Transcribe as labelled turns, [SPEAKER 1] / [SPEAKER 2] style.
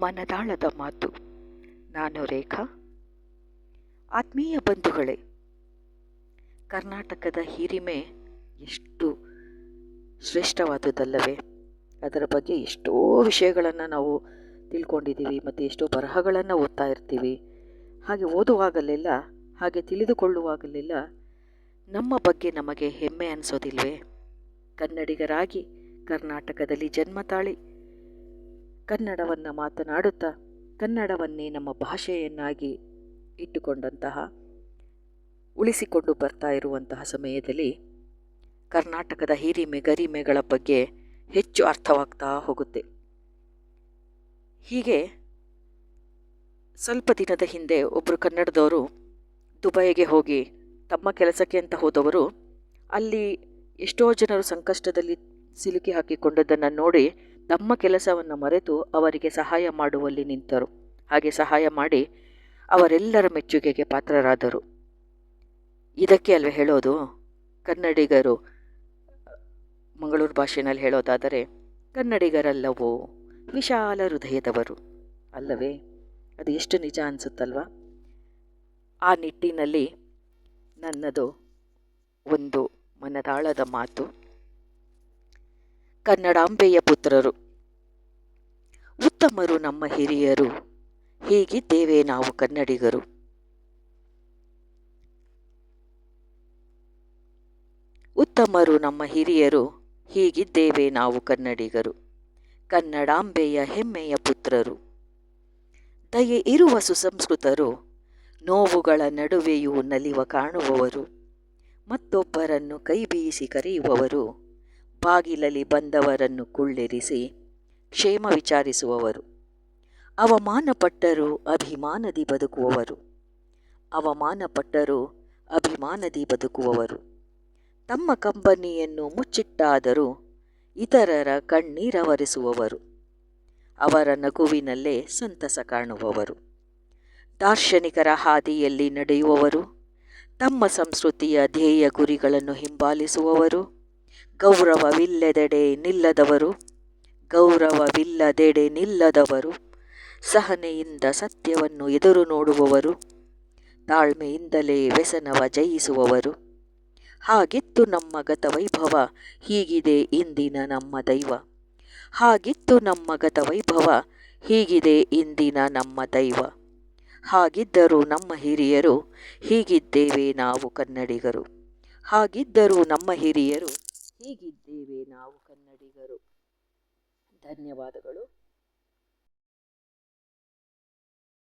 [SPEAKER 1] ಮನದಾಳದ ಮಾತು. ನಾನು ರೇಖಾ. ಆತ್ಮೀಯ ಬಂಧುಗಳೇ, ಕರ್ನಾಟಕದ ಹಿರಿಮೆ ಎಷ್ಟು ಶ್ರೇಷ್ಠವಾದುದಲ್ಲವೇ? ಅದರ ಬಗ್ಗೆ ಎಷ್ಟೋ ವಿಷಯಗಳನ್ನು ನಾವು ತಿಳ್ಕೊಂಡಿದ್ದೀವಿ ಮತ್ತು ಎಷ್ಟೋ ಬರಹಗಳನ್ನು ಓದ್ತಾ ಇರ್ತೀವಿ. ಹಾಗೆ ಓದುವಾಗಲೆಲ್ಲ, ಹಾಗೆ ತಿಳಿದುಕೊಳ್ಳುವಾಗಲೆಲ್ಲ ನಮ್ಮ ಬಗ್ಗೆ ನಮಗೆ ಹೆಮ್ಮೆ ಅನಿಸೋದಿಲ್ವೇ? ಕನ್ನಡಿಗರಾಗಿ ಕರ್ನಾಟಕದಲ್ಲಿ ಜನ್ಮ ತಾಳಿ ಕನ್ನಡವನ್ನು ಮಾತನಾಡುತ್ತಾ ಕನ್ನಡವನ್ನೇ ನಮ್ಮ ಭಾಷೆಯನ್ನಾಗಿ ಇಟ್ಟುಕೊಂಡಂತಹ, ಉಳಿಸಿಕೊಂಡು ಬರ್ತಾ ಇರುವಂತಹ ಸಮಯದಲ್ಲಿ ಕರ್ನಾಟಕದ ಹಿರಿಮೆ ಗರಿಮೆಗಳ ಬಗ್ಗೆ ಹೆಚ್ಚು ಅರ್ಥವಾಗ್ತಾ ಹೋಗುತ್ತೆ. ಹೀಗೆ ಸ್ವಲ್ಪ ದಿನದ ಹಿಂದೆ ಒಬ್ಬರು ಕನ್ನಡದವರು ದುಬೈಗೆ ಹೋಗಿ ತಮ್ಮ ಕೆಲಸಕ್ಕೆ ಅಂತ ಹೋದವರು ಅಲ್ಲಿ ಎಷ್ಟೋ ಜನರು ಸಂಕಷ್ಟದಲ್ಲಿ ಸಿಲುಕಿ ಹಾಕಿಕೊಂಡದ್ದನ್ನು ನೋಡಿ ತಮ್ಮ ಕೆಲಸವನ್ನು ಮರೆತು ಅವರಿಗೆ ಸಹಾಯ ಮಾಡುವಲ್ಲಿ ನಿಂತರು. ಹಾಗೆ ಸಹಾಯ ಮಾಡಿ ಅವರೆಲ್ಲರ ಮೆಚ್ಚುಗೆಗೆ ಪಾತ್ರರಾದರು. ಇದಕ್ಕೆ ಅಲ್ವೇ ಹೇಳೋದು, ಕನ್ನಡಿಗರು, ಮಂಗಳೂರು ಭಾಷೆಯಲ್ಲಿ ಹೇಳೋದಾದರೆ, ಕನ್ನಡಿಗರೆಲ್ಲವೋ ವಿಶಾಲ ಹೃದಯದವರು ಅಲ್ಲವೇ? ಅದು ಎಷ್ಟು ನಿಜ ಅನಿಸುತ್ತಲ್ವ? ಆ ನಿಟ್ಟಿನಲ್ಲಿ ನನ್ನದು ಒಂದು ಮನದಾಳದ ಮಾತು. ಕನ್ನಡಾಂಬೆಯ ಪುತ್ರರು, ಉತ್ತಮರು ನಮ್ಮ ಹಿರಿಯರು, ಹೀಗಿದ್ದೇವೆ ನಾವು ಕನ್ನಡಿಗರು. ಉತ್ತಮರು ನಮ್ಮ ಹಿರಿಯರು, ಹೀಗಿದ್ದೇವೆ ನಾವು ಕನ್ನಡಿಗರು. ಕನ್ನಡಾಂಬೆಯ ಹೆಮ್ಮೆಯ ಪುತ್ರರು, ದಯೆ ಇರುವ ಸುಸಂಸ್ಕೃತರು, ನೋವುಗಳ ನಡುವೆಯೂ ನಲಿವ ಕಾಣುವವರು, ಮತ್ತೊಬ್ಬರನ್ನು ಕೈ ಬೀಸಿ ಕರೆಯುವವರು, ಬಾಗಿಲಲ್ಲಿ ಬಂದವರನ್ನು ಕುಳ್ಳೆರಿಸಿ ಕ್ಷೇಮ ವಿಚಾರಿಸುವವರು, ಅವಮಾನಪಟ್ಟರೂ ಅಭಿಮಾನದಿ ಬದುಕುವವರು, ಅವಮಾನಪಟ್ಟರೂ ಅಭಿಮಾನದಿ ಬದುಕುವವರು, ತಮ್ಮ ಕಂಬನಿಯನ್ನು ಮುಚ್ಚಿಟ್ಟಾದರೂ ಇತರರ ಕಣ್ಣೀರವರಿಸುವವರು, ಅವರ ನಗುವಿನಲ್ಲೇ ಸಂತಸ ಕಾಣುವವರು, ದಾರ್ಶನಿಕರ ಹಾದಿಯಲ್ಲಿ ನಡೆಯುವವರು, ತಮ್ಮ ಸಂಸ್ಕೃತಿಯ ಧ್ಯೇಯ ಗುರಿಗಳನ್ನು ಹಿಂಬಾಲಿಸುವವರು, ಗೌರವವಿಲ್ಲದೆಡೆ ನಿಲ್ಲದವರು, ಸಹನೆಯಿಂದ ಸತ್ಯವನ್ನು ಎದುರು ನೋಡುವವರು, ತಾಳ್ಮೆಯಿಂದಲೇ ವ್ಯಸನವ ಜಯಿಸುವವರು. ಹಾಗಿತ್ತು ನಮ್ಮ ಗತವೈಭವ, ಹೀಗಿದೆ ಇಂದಿನ ನಮ್ಮ ದೈವ. ಹಾಗಿತ್ತು ನಮ್ಮ ಗತವೈಭವ, ಹೀಗಿದೆ ಇಂದಿನ ನಮ್ಮ ದೈವ. ಹಾಗಿದ್ದರೂ ನಮ್ಮ ಹಿರಿಯರು, ಹೀಗಿದ್ದೇವೆ ನಾವು ಕನ್ನಡಿಗರು. ಹಾಗಿದ್ದರೂ ನಮ್ಮ ಹಿರಿಯರು, ಹೀಗಿದ್ದೇವೆ ನಾವು ಕನ್ನಡಿಗರು. ಧನ್ಯವಾದಗಳು.